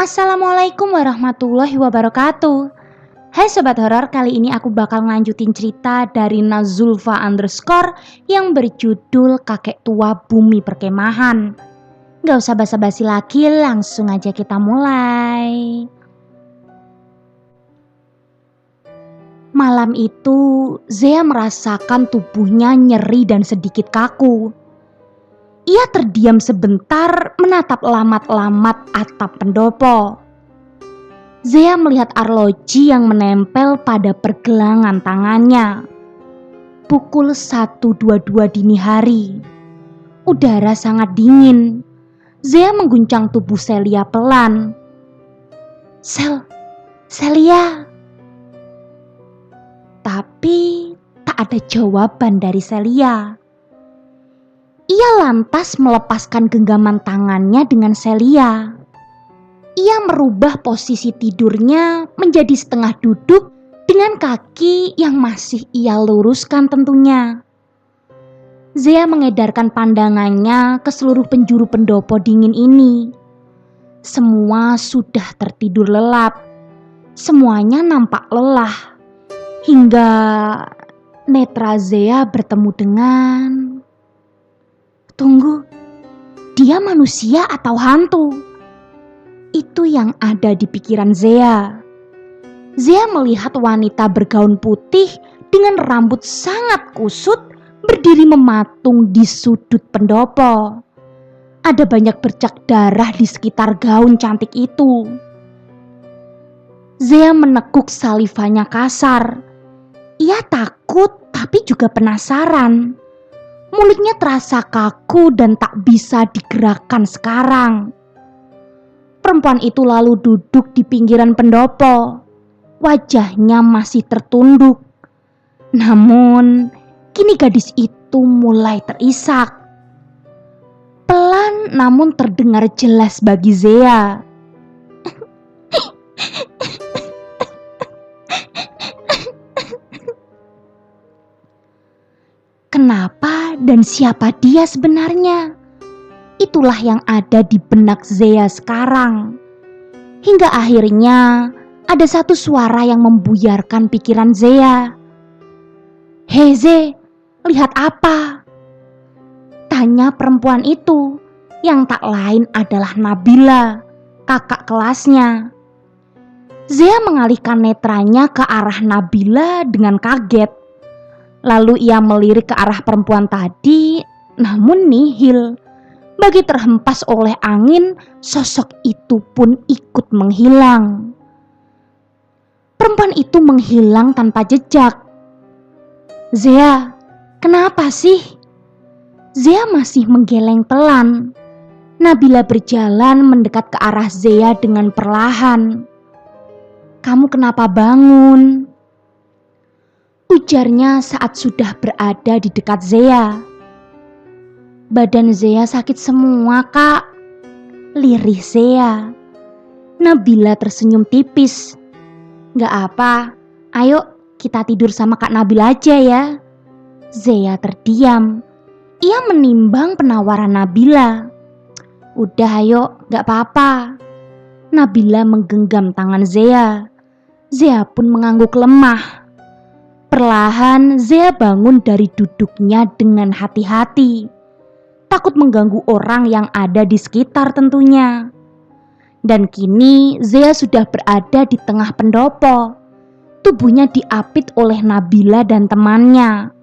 Assalamualaikum warahmatullahi wabarakatuh. Hai sobat horor, kali ini aku bakal ngelanjutin cerita dari Nazulfa underscore yang berjudul Kakek Tua Bumi Perkemahan. Gak usah basa-basi lagi, langsung aja kita mulai. Malam itu, Zea merasakan tubuhnya nyeri dan sedikit kaku. Ia terdiam sebentar menatap lamat-lamat atap pendopo. Zea melihat arloji yang menempel pada pergelangan tangannya. Pukul 1.22 dini hari. Udara sangat dingin. Zea mengguncang tubuh Celia pelan. Celia. Tapi tak ada jawaban dari Celia. Ia lantas melepaskan genggaman tangannya dengan Celia. Ia merubah posisi tidurnya menjadi setengah duduk dengan kaki yang masih ia luruskan tentunya. Zea mengedarkan pandangannya ke seluruh penjuru pendopo dingin ini. Semua sudah tertidur lelap. Semuanya nampak lelah. Hingga netra Zea bertemu dengan... Tunggu, dia manusia atau hantu? Itu yang ada di pikiran Zea. Zea melihat wanita bergaun putih dengan rambut sangat kusut berdiri mematung di sudut pendopo. Ada banyak bercak darah di sekitar gaun cantik itu. Zea menekuk salivanya kasar. Ia takut tapi juga penasaran. Mulutnya terasa kaku dan tak bisa digerakkan sekarang. Perempuan itu lalu duduk di pinggiran pendopo. Wajahnya masih tertunduk. Namun, kini gadis itu mulai terisak. Pelan namun terdengar jelas bagi Zea. Kenapa dan siapa dia sebenarnya? Itulah yang ada di benak Zea sekarang. Hingga akhirnya ada satu suara yang membuyarkan pikiran Zea. "Hei Ze, lihat apa?" tanya perempuan itu yang tak lain adalah Nabila, kakak kelasnya. Zea mengalihkan netranya ke arah Nabila dengan kaget. Lalu ia melirik ke arah perempuan tadi, namun nihil. Bagi terhempas oleh angin, sosok itu pun ikut menghilang. Perempuan itu menghilang tanpa jejak. "Zea, kenapa sih?" Zea masih menggeleng pelan. Nabila berjalan mendekat ke arah Zea dengan perlahan. "Kamu kenapa bangun?" ujarnya saat sudah berada di dekat Zea. "Badan Zea sakit semua, Kak," lirih Zea. Nabila tersenyum tipis. "Gak apa, ayo kita tidur sama Kak Nabila aja ya." Zea terdiam. Ia menimbang penawaran Nabila. "Udah ayo, gak apa-apa." Nabila menggenggam tangan Zea. Zea pun mengangguk lemah. Perlahan Zea bangun dari duduknya dengan hati-hati. Takut mengganggu orang yang ada di sekitar tentunya. Dan kini Zea sudah berada di tengah pendopo. Tubuhnya diapit oleh Nabila dan temannya.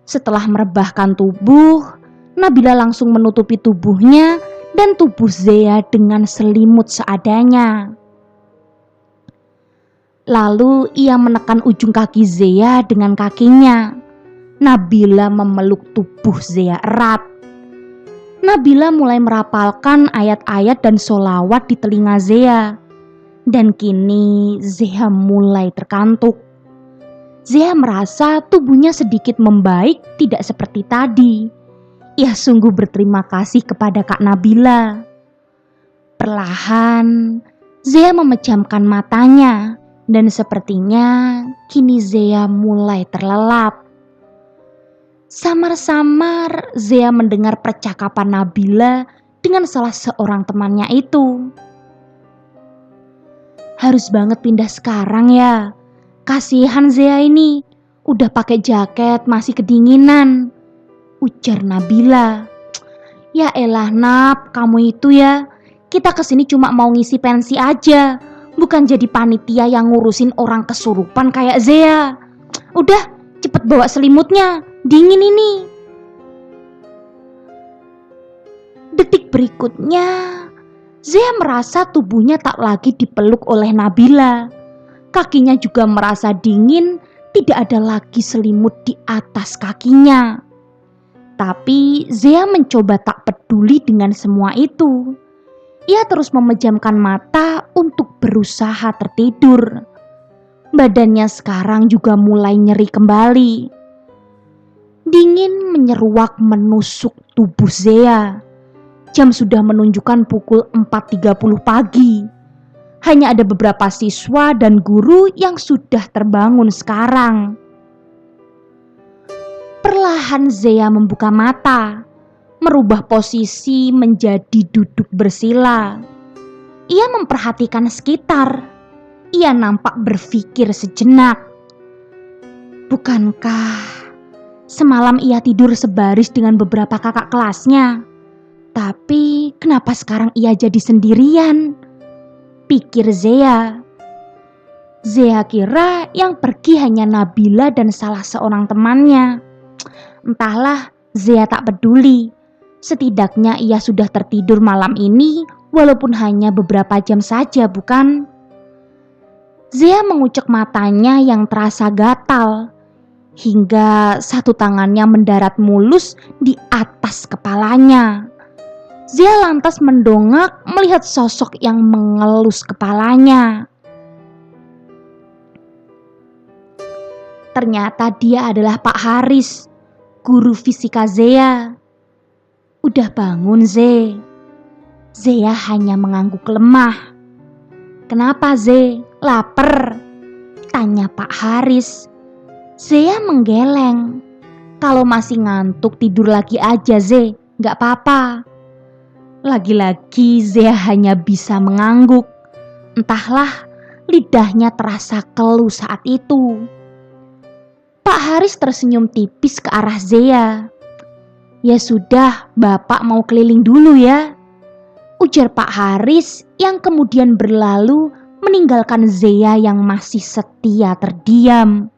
Setelah merebahkan tubuh, Nabila langsung menutupi tubuhnya dan tubuh Zea dengan selimut seadanya. Lalu ia menekan ujung kaki Zea dengan kakinya. Nabila memeluk tubuh Zea erat. Nabila mulai merapalkan ayat-ayat dan sholawat di telinga Zea. Dan kini Zea mulai terkantuk. Zea merasa tubuhnya sedikit membaik, tidak seperti tadi. Ia sungguh berterima kasih kepada Kak Nabila. Perlahan Zea memejamkan matanya. Dan sepertinya kini Zea mulai terlelap. Samar-samar Zea mendengar percakapan Nabila dengan salah seorang temannya itu. Harus banget pindah sekarang ya. Kasihan Zea ini, udah pakai jaket masih kedinginan, ujar Nabila. Ya elah Nab, kamu itu ya. Kita kesini cuma mau ngisi pensi aja, bukan jadi panitia yang ngurusin orang kesurupan kayak Zea. Udah, cepet bawa selimutnya, dingin ini. Detik berikutnya, Zea merasa tubuhnya tak lagi dipeluk oleh Nabila. Kakinya juga merasa dingin, tidak ada lagi selimut di atas kakinya. Tapi Zea mencoba tak peduli dengan semua itu. Ia terus memejamkan mata untuk berusaha tertidur. Badannya sekarang juga mulai nyeri kembali. Dingin menyeruak menusuk tubuh Zea. Jam sudah menunjukkan pukul 4.30 pagi. Hanya ada beberapa siswa dan guru yang sudah terbangun sekarang. Perlahan Zea membuka mata, merubah posisi menjadi duduk bersila. Ia memperhatikan sekitar. Ia nampak berpikir sejenak. Bukankah semalam ia tidur sebaris dengan beberapa kakak kelasnya? Tapi kenapa sekarang ia jadi sendirian? Pikir Zea. Zea kira yang pergi hanya Nabila dan salah seorang temannya. Entahlah, Zea tak peduli. Setidaknya ia sudah tertidur malam ini walaupun hanya beberapa jam saja, bukan? Zea mengucek matanya yang terasa gatal hingga satu tangannya mendarat mulus di atas kepalanya. Zea lantas mendongak melihat sosok yang mengelus kepalanya. Ternyata dia adalah Pak Haris, guru fisika Zea. Udah bangun, Ze? Zea hanya mengangguk lemah. Kenapa, Ze? Laper? Tanya Pak Haris. Zea menggeleng. Kalau masih ngantuk tidur lagi aja, Ze. Gak apa-apa. Lagi-lagi Zea hanya bisa mengangguk. Entahlah, lidahnya terasa keluh saat itu. Pak Haris tersenyum tipis ke arah Zea. Ya sudah, Bapak mau keliling dulu ya, ujar Pak Haris yang kemudian berlalu meninggalkan Zea yang masih setia terdiam.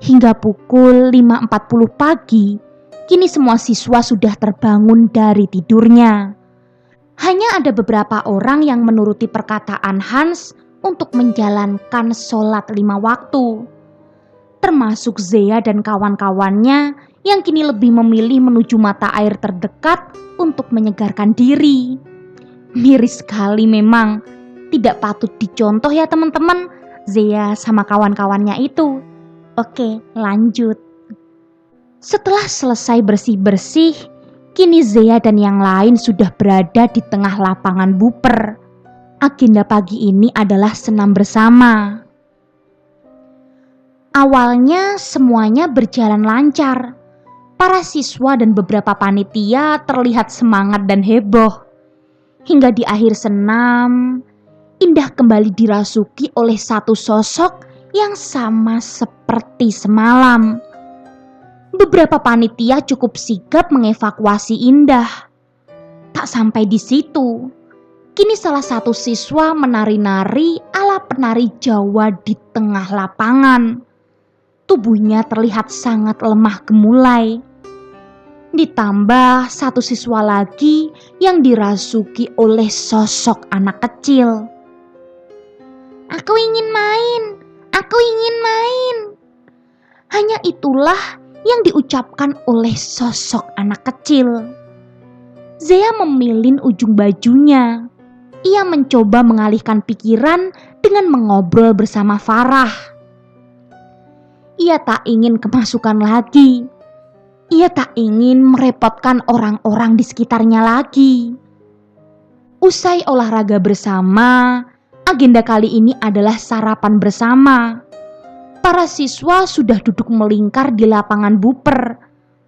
Hingga pukul 5.40 pagi, kini semua siswa sudah terbangun dari tidurnya. Hanya ada beberapa orang yang menuruti perkataan Hans untuk menjalankan sholat 5 waktu. Termasuk Zea dan kawan-kawannya yang kini lebih memilih menuju mata air terdekat untuk menyegarkan diri. Miris sekali memang, tidak patut dicontoh ya teman-teman, Zea sama kawan-kawannya itu. Oke, lanjut. Setelah selesai bersih-bersih, kini Zea dan yang lain sudah berada di tengah lapangan buper. Agenda pagi ini adalah senam bersama. Awalnya semuanya berjalan lancar. Para siswa dan beberapa panitia terlihat semangat dan heboh. Hingga di akhir senam, Indah kembali dirasuki oleh satu sosok yang sama seperti semalam. Beberapa panitia cukup sigap mengevakuasi Indah. Tak sampai di situ, kini salah satu siswa menari-nari ala penari Jawa di tengah lapangan. Tubuhnya terlihat sangat lemah gemulai. Ditambah satu siswa lagi yang dirasuki oleh sosok anak kecil. Aku ingin main, aku ingin main. Hanya itulah yang diucapkan oleh sosok anak kecil. Zea memilin ujung bajunya. Ia mencoba mengalihkan pikiran dengan mengobrol bersama Farah. Ia tak ingin kemasukan lagi. Ia tak ingin merepotkan orang-orang di sekitarnya lagi. Usai olahraga bersama, agenda kali ini adalah sarapan bersama. Para siswa sudah duduk melingkar di lapangan buper,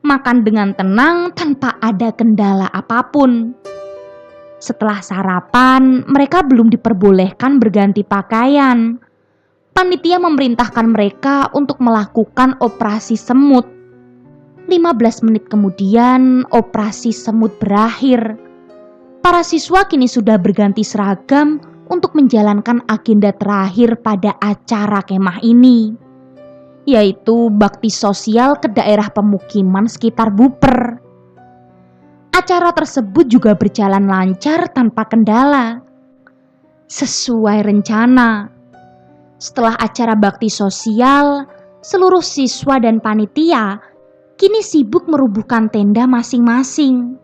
makan dengan tenang tanpa ada kendala apapun. Setelah sarapan, mereka belum diperbolehkan berganti pakaian. Panitia memerintahkan mereka untuk melakukan operasi semut. 15 menit kemudian, operasi semut berakhir. Para siswa kini sudah berganti seragam untuk menjalankan agenda terakhir pada acara kemah ini, yaitu bakti sosial ke daerah pemukiman sekitar Buper. Acara tersebut juga berjalan lancar tanpa kendala. Sesuai rencana, setelah acara bakti sosial, seluruh siswa dan panitia kini sibuk merubuhkan tenda masing-masing.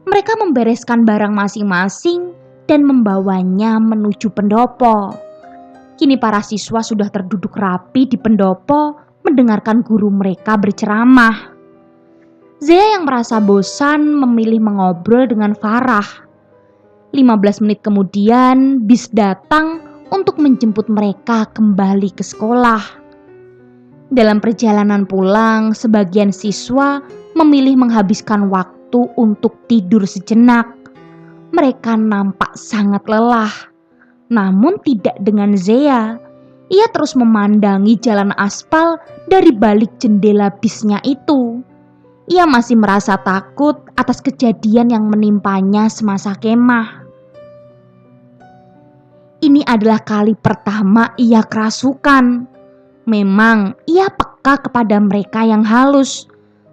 Mereka membereskan barang masing-masing dan membawanya menuju pendopo. Kini para siswa sudah terduduk rapi di pendopo mendengarkan guru mereka berceramah. Zea yang merasa bosan memilih mengobrol dengan Farah. 15 menit kemudian bis datang untuk menjemput mereka kembali ke sekolah. Dalam perjalanan pulang, sebagian siswa memilih menghabiskan waktu untuk tidur sejenak. Mereka nampak sangat lelah, namun tidak dengan Zea. Ia terus memandangi jalan aspal dari balik jendela bisnya itu. Ia masih merasa takut atas kejadian yang menimpanya semasa kemah. Ini adalah kali pertama ia kerasukan. Memang ia peka kepada mereka yang halus,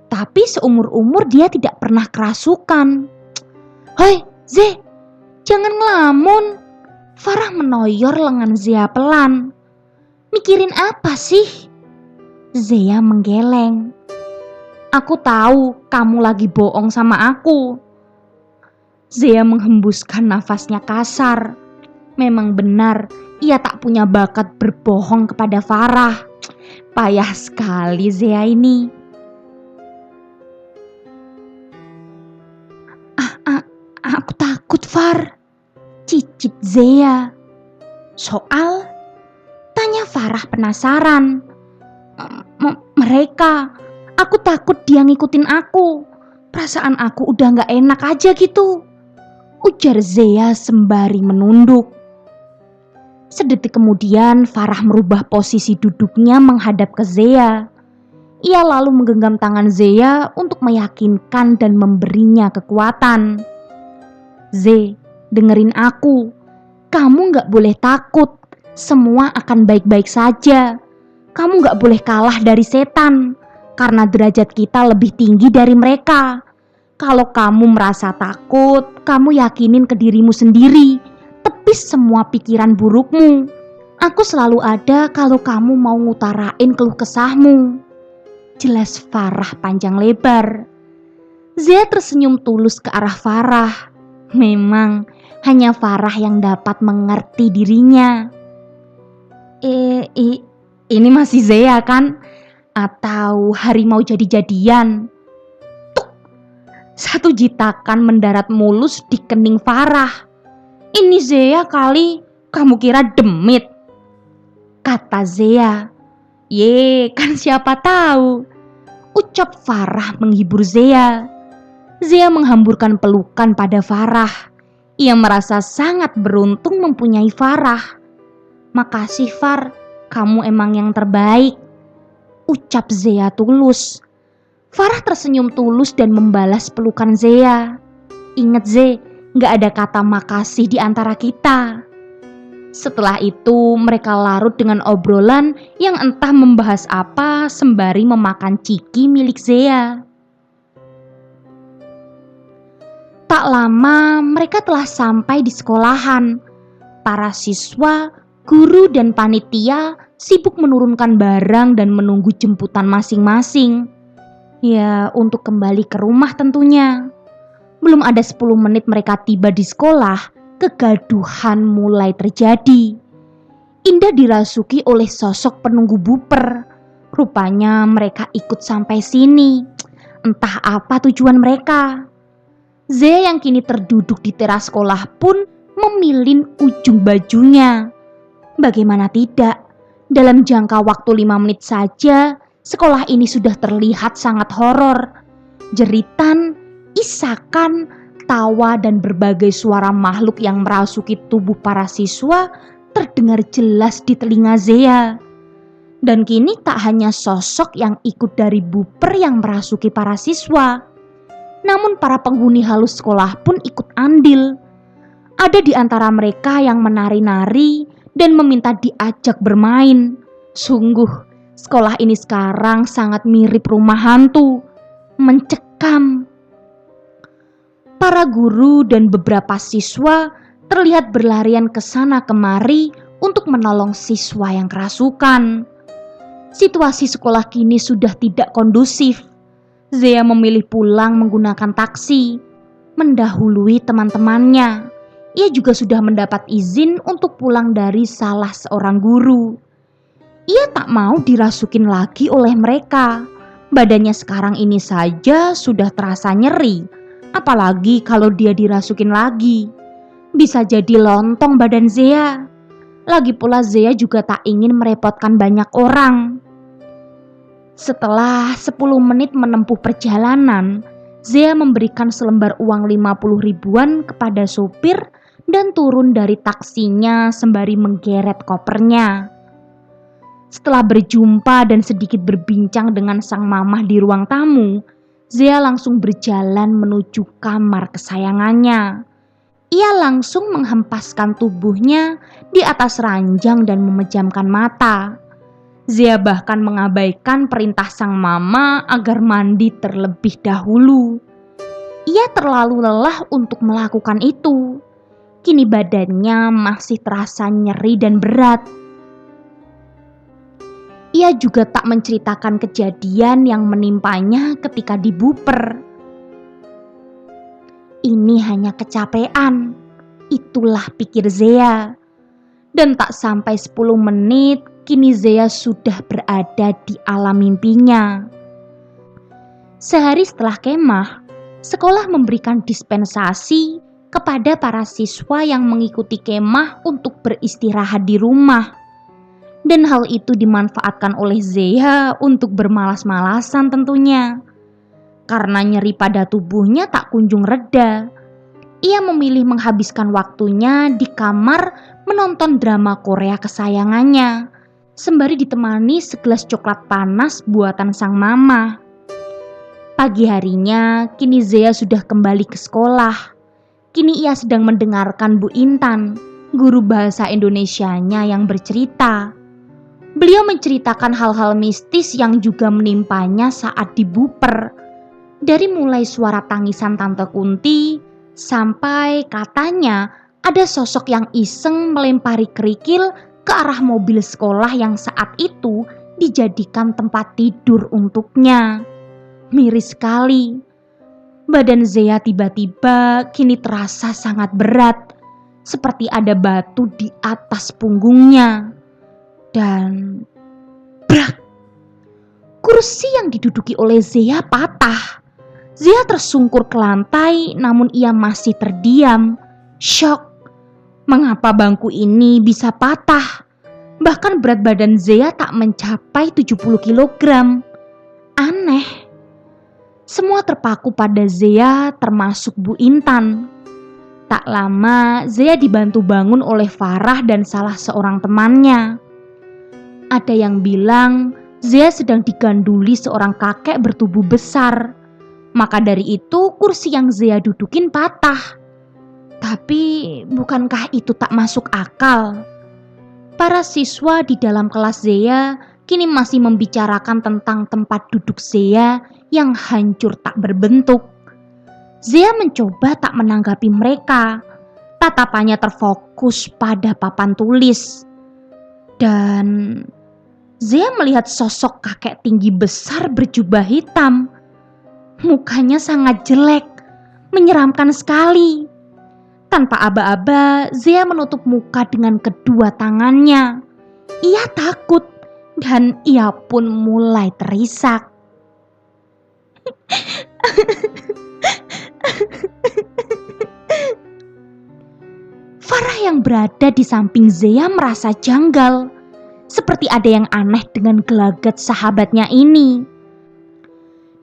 tapi seumur-umur dia tidak pernah kerasukan. "Hei, Ze, jangan ngelamun." Farah menoyor lengan Zea pelan. "Mikirin apa sih?" Zea menggeleng. "Aku tahu kamu lagi bohong sama aku." Zea menghembuskan nafasnya kasar. Memang benar, ia tak punya bakat berbohong kepada Farah. Payah sekali Zea ini. Aku takut, Far," cicit Zea. "Soal?" tanya Farah penasaran. Mereka. Aku takut dia ngikutin aku. Perasaan aku udah gak enak aja gitu," ujar Zea sembari menunduk. Sedetik kemudian Farah merubah posisi duduknya menghadap ke Zea. Ia lalu menggenggam tangan Zea untuk meyakinkan dan memberinya kekuatan. "Ze, dengerin aku. Kamu gak boleh takut. Semua akan baik-baik saja. Kamu gak boleh kalah dari setan, karena derajat kita lebih tinggi dari mereka. Kalau kamu merasa takut, kamu yakinin ke dirimu sendiri. Tepis semua pikiran burukmu. Aku selalu ada kalau kamu mau ngutarain keluh kesahmu," jelas Farah panjang lebar. Zea tersenyum tulus ke arah Farah. Memang hanya Farah yang dapat mengerti dirinya. Ini masih Zea kan? Atau harimau jadi-jadian?" Tuk! Satu jitakan mendarat mulus di kening Farah. "Ini Zea kali, kamu kira demit?" kata Zea. "Ye, kan siapa tahu," ucap Farah menghibur Zea. Zea menghamburkan pelukan pada Farah. Ia merasa sangat beruntung mempunyai Farah. "Makasih Far, kamu emang yang terbaik," ucap Zea tulus. Farah tersenyum tulus dan membalas pelukan Zea. "Ingat Ze, gak ada kata makasih di antara kita." Setelah itu mereka larut dengan obrolan yang entah membahas apa sembari memakan ciki milik Zea. Tak lama mereka telah sampai di sekolahan. Para siswa, guru dan panitia sibuk menurunkan barang dan menunggu jemputan masing-masing. Ya, untuk kembali ke rumah tentunya. Belum ada 10 menit mereka tiba di sekolah, kegaduhan mulai terjadi. Indah dirasuki oleh sosok penunggu Buper. Rupanya mereka ikut sampai sini. Entah apa tujuan mereka. Zea yang kini terduduk di teras sekolah pun memilin ujung bajunya. Bagaimana tidak, dalam jangka waktu 5 menit saja, sekolah ini sudah terlihat sangat horor. Jeritan, isakan, tawa dan berbagai suara makhluk yang merasuki tubuh para siswa terdengar jelas di telinga Zea. Dan kini tak hanya sosok yang ikut dari buper yang merasuki para siswa, namun para penghuni halus sekolah pun ikut andil. Ada di antara mereka yang menari-nari dan meminta diajak bermain. Sungguh, sekolah ini sekarang sangat mirip rumah hantu, mencekam. Para guru dan beberapa siswa terlihat berlarian ke sana kemari untuk menolong siswa yang kerasukan. Situasi sekolah kini sudah tidak kondusif. Zea memilih pulang menggunakan taksi, mendahului teman-temannya. Ia juga sudah mendapat izin untuk pulang dari salah seorang guru. Ia tak mau dirasukin lagi oleh mereka. Badannya sekarang ini saja sudah terasa nyeri, apalagi kalau dia dirasukin lagi. Bisa jadi lontong badan Zea. Lagi pula Zea juga tak ingin merepotkan banyak orang. Setelah 10 menit menempuh perjalanan, Zea memberikan selembar uang 50 ribuan kepada sopir dan turun dari taksinya sembari menggeret kopernya. Setelah berjumpa dan sedikit berbincang dengan sang mamah di ruang tamu, Zea langsung berjalan menuju kamar kesayangannya. Ia langsung menghempaskan tubuhnya di atas ranjang dan memejamkan mata. Zea bahkan mengabaikan perintah sang mama agar mandi terlebih dahulu. Ia terlalu lelah untuk melakukan itu. Kini badannya masih terasa nyeri dan berat. Ia juga tak menceritakan kejadian yang menimpanya ketika di buper. Ini hanya kecapean, itulah pikir Zea. Dan tak sampai 10 menit, kini Zea sudah berada di alam mimpinya. Sehari setelah kemah, sekolah memberikan dispensasi kepada para siswa yang mengikuti kemah untuk beristirahat di rumah. Dan hal itu dimanfaatkan oleh Zea untuk bermalas-malasan tentunya. Karena nyeri pada tubuhnya tak kunjung reda, ia memilih menghabiskan waktunya di kamar menonton drama Korea kesayangannya, sembari ditemani segelas coklat panas buatan sang mama. Pagi harinya, kini Zea sudah kembali ke sekolah. Kini ia sedang mendengarkan Bu Intan, guru bahasa Indonesianya yang bercerita. Beliau menceritakan hal-hal mistis yang juga menimpanya saat di buper. Dari mulai suara tangisan Tante Kunti, sampai katanya ada sosok yang iseng melempari kerikil ke arah mobil sekolah yang saat itu dijadikan tempat tidur untuknya. Miris sekali. Badan Zea tiba-tiba kini terasa sangat berat, seperti ada batu di atas punggungnya. Dan brak! Kursi yang diduduki oleh Zea patah. Zea tersungkur ke lantai, namun ia masih terdiam, syok. Mengapa bangku ini bisa patah? Bahkan berat badan Zea tak mencapai 70 kilogram. Aneh. Semua terpaku pada Zea termasuk Bu Intan. Tak lama Zea dibantu bangun oleh Farah dan salah seorang temannya. Ada yang bilang Zea sedang diganduli seorang kakek bertubuh besar. Maka dari itu kursi yang Zea dudukin patah. Tapi bukankah itu tak masuk akal? Para siswa di dalam kelas Zea kini masih membicarakan tentang tempat duduk Zea yang hancur tak berbentuk. Zea mencoba tak menanggapi mereka. Tatapannya terfokus pada papan tulis. Dan Zea melihat sosok kakek tinggi besar berjubah hitam. Mukanya sangat jelek, menyeramkan sekali. Tanpa aba-aba, Zea menutup muka dengan kedua tangannya. Ia takut dan ia pun mulai terisak. Farah yang berada di samping Zea merasa janggal, seperti ada yang aneh dengan gelagat sahabatnya ini.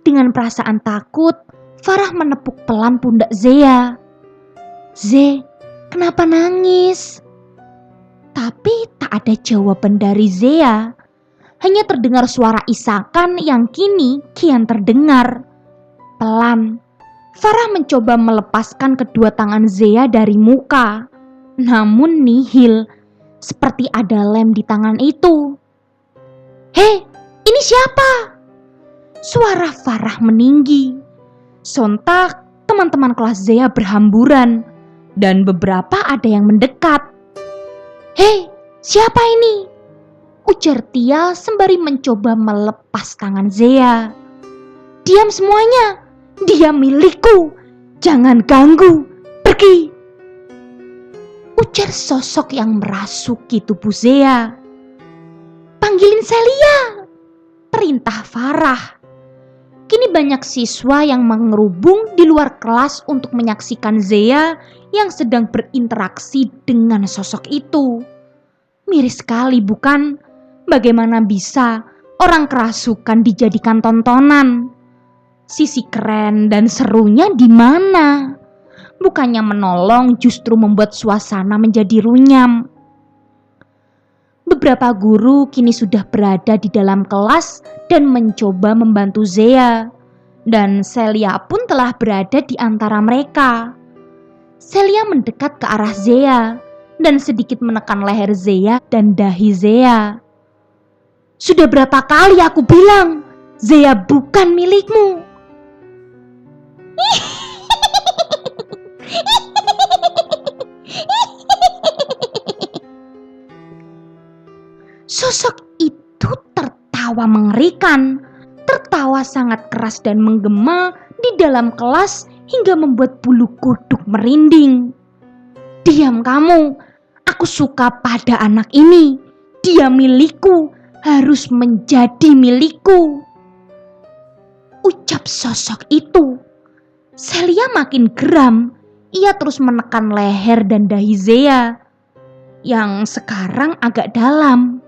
Dengan perasaan takut, Farah menepuk pelan pundak Zea. "Ze, kenapa nangis?" Tapi tak ada jawaban dari Zea. Hanya terdengar suara isakan yang kini kian terdengar. Pelan, Farah mencoba melepaskan kedua tangan Zea dari muka. Namun nihil, seperti ada lem di tangan itu. "Hei, ini siapa?" Suara Farah meninggi. Sontak teman-teman kelas Zea berhamburan dan beberapa ada yang mendekat. "Hei, siapa ini?" ujar Tia sembari mencoba melepas tangan Zea. "Diam semuanya, dia milikku, jangan ganggu, pergi," ujar sosok yang merasuki tubuh Zea. "Panggilin Celia," perintah Farah. Kini banyak siswa yang mengerubung di luar kelas untuk menyaksikan Zea yang sedang berinteraksi dengan sosok itu. Miris sekali bukan? Bagaimana bisa orang kerasukan dijadikan tontonan? Sisi keren dan serunya di mana? Bukannya menolong, justru membuat suasana menjadi runyam. Beberapa guru kini sudah berada di dalam kelas dan mencoba membantu Zea. Dan Celia pun telah berada di antara mereka. Celia mendekat ke arah Zea dan sedikit menekan leher Zea dan dahi Zea. "Sudah berapa kali aku bilang, Zea bukan milikmu." Sosok itu tertawa mengerikan, tertawa sangat keras dan menggema di dalam kelas hingga membuat bulu kuduk merinding. "Diam kamu, aku suka pada anak ini, dia milikku, harus menjadi milikku," ucap sosok itu. Celia makin geram, ia terus menekan leher dan dahi Zea yang sekarang agak dalam.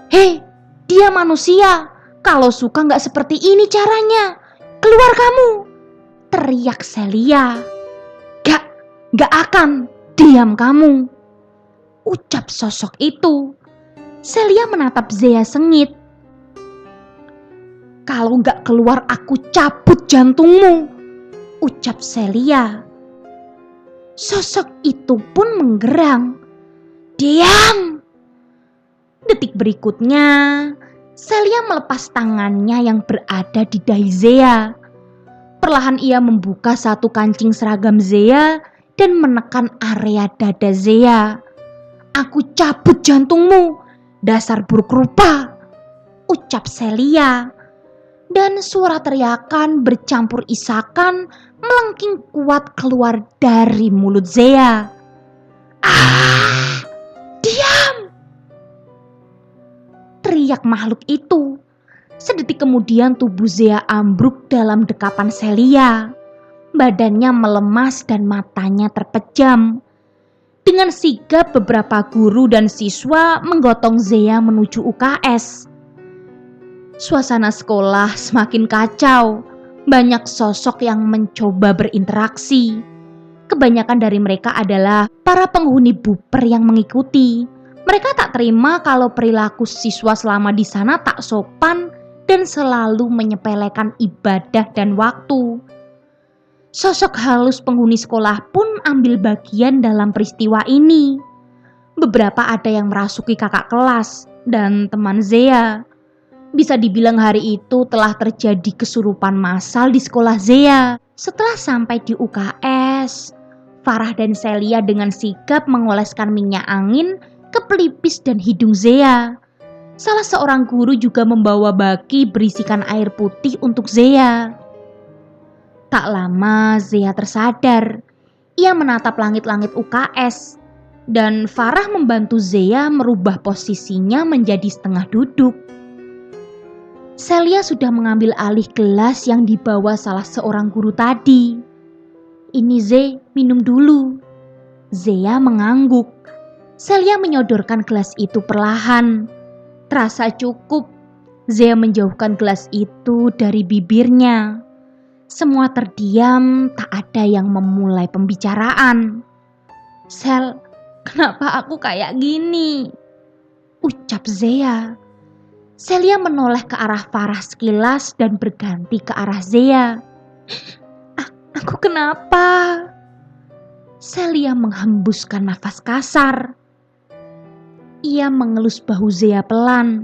"Hei, dia manusia. Kalau suka gak seperti ini caranya. Keluar kamu!" teriak Celia. Gak akan. Diam kamu," ucap sosok itu. Celia menatap Zea sengit. "Kalau gak keluar aku cabut jantungmu," ucap Celia. Sosok itu pun menggerang. "Diam!" Detik berikutnya, Celia melepas tangannya yang berada di dahi Zea. Perlahan ia membuka satu kancing seragam Zea dan menekan area dada Zea. "Aku cabut jantungmu, dasar buruk rupa," ucap Celia. Dan suara teriakan bercampur isakan melengking kuat keluar dari mulut Zea. "Ah, diam!" teriak makhluk itu. Sedetik kemudian tubuh Zea ambruk dalam dekapan Celia. Badannya melemas dan matanya terpejam. Dengan sigap beberapa guru dan siswa menggotong Zea menuju UKS. Suasana sekolah semakin kacau. Banyak sosok yang mencoba berinteraksi. Kebanyakan dari mereka adalah para penghuni buper yang mengikuti. Mereka tak terima kalau perilaku siswa selama di sana tak sopan dan selalu menyepelekan ibadah dan waktu. Sosok halus penghuni sekolah pun ambil bagian dalam peristiwa ini. Beberapa ada yang merasuki kakak kelas dan teman Zea. Bisa dibilang hari itu telah terjadi kesurupan massal di sekolah Zea. Setelah sampai di UKS, Farah dan Celia dengan sigap mengoleskan minyak angin ke pelipis dan hidung Zea. Salah seorang guru juga membawa baki berisikan air putih untuk Zea. Tak lama Zea tersadar. Ia menatap langit-langit UKS dan Farah membantu Zea merubah posisinya menjadi setengah duduk. Celia sudah mengambil alih gelas yang dibawa salah seorang guru tadi. "Ini Ze, minum dulu." Zea mengangguk. Celia menyodorkan gelas itu perlahan. Terasa cukup. Zea menjauhkan gelas itu dari bibirnya. Semua terdiam, tak ada yang memulai pembicaraan. "Sel, kenapa aku kayak gini?" ucap Zea. Celia menoleh ke arah Farah sekilas dan berganti ke arah Zea. Aku kenapa?" Celia menghembuskan nafas kasar. Ia mengelus bahu Zea pelan.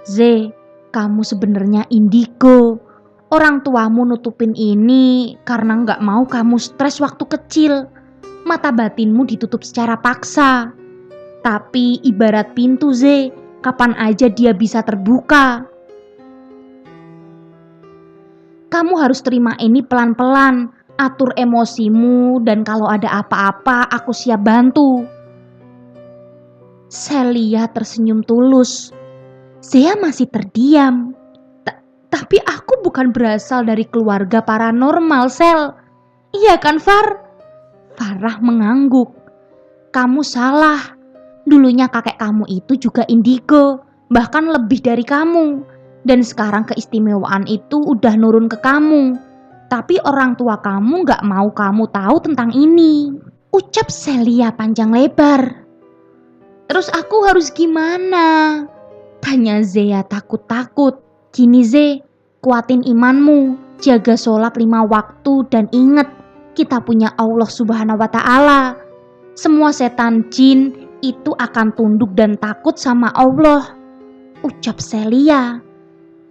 "Ze, kamu sebenarnya indigo. Orang tuamu nutupin ini karena gak mau kamu stres waktu kecil. Mata batinmu ditutup secara paksa. Tapi ibarat pintu, Ze, kapan aja dia bisa terbuka. Kamu harus terima ini pelan-pelan, atur emosimu, dan kalau ada apa-apa aku siap bantu." Celia tersenyum tulus. Zea masih terdiam. Tapi aku bukan berasal dari keluarga paranormal, Sel. Iya kan, Far? Farah mengangguk. "Kamu salah. Dulunya kakek kamu itu juga indigo, bahkan lebih dari kamu. Dan sekarang keistimewaan itu udah nurun ke kamu. Tapi orang tua kamu gak mau kamu tahu tentang ini," ucap Celia panjang lebar. "Terus aku harus gimana?" tanya Zea takut-takut. "Gini Ze, kuatin imanmu, jaga sholat 5 waktu dan ingat, kita punya Allah Subhanahu wa Ta'ala. Semua setan jin itu akan tunduk dan takut sama Allah," ucap Celia.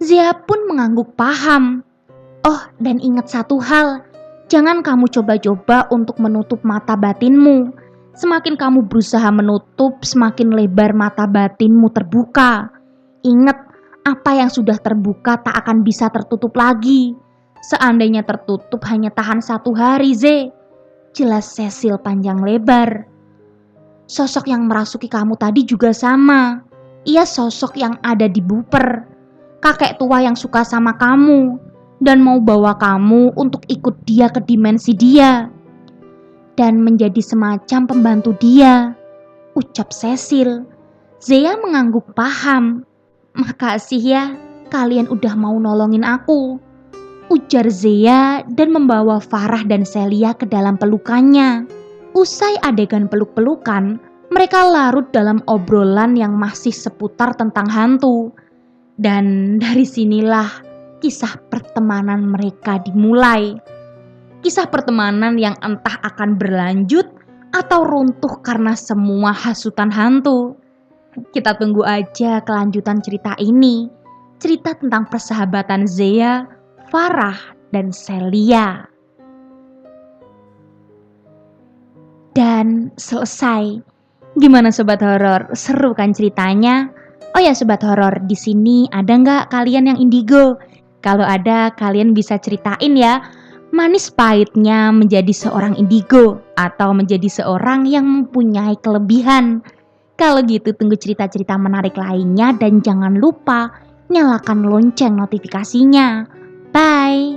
Zea pun mengangguk paham. "Oh, dan ingat satu hal, jangan kamu coba-coba untuk menutup mata batinmu. Semakin kamu berusaha menutup, semakin lebar mata batinmu terbuka. Ingat, apa yang sudah terbuka tak akan bisa tertutup lagi. Seandainya tertutup hanya tahan 1 hari, Ze," jelas Cecil panjang lebar. "Sosok yang merasuki kamu tadi juga sama. Ia sosok yang ada di Buper. Kakek tua yang suka sama kamu dan mau bawa kamu untuk ikut dia ke dimensi dia dan menjadi semacam pembantu dia," ucap Cecil. Zea mengangguk paham. "Makasih ya, kalian udah mau nolongin aku," ujar Zea dan membawa Farah dan Celia ke dalam pelukannya. Usai adegan peluk-pelukan, mereka larut dalam obrolan yang masih seputar tentang hantu. Dan dari sinilah kisah pertemanan mereka dimulai. Kisah pertemanan yang entah akan berlanjut atau runtuh karena semua hasutan hantu. Kita tunggu aja kelanjutan cerita ini. Cerita tentang persahabatan Zea, Farah, dan Celia. Dan selesai. Gimana sobat horor? Seru kan ceritanya? Oh ya sobat horor, di sini ada nggak kalian yang indigo? Kalau ada, kalian bisa ceritain ya. Manis pahitnya menjadi seorang indigo atau menjadi seorang yang mempunyai kelebihan. Kalau gitu tunggu cerita-cerita menarik lainnya dan jangan lupa nyalakan lonceng notifikasinya. Bye.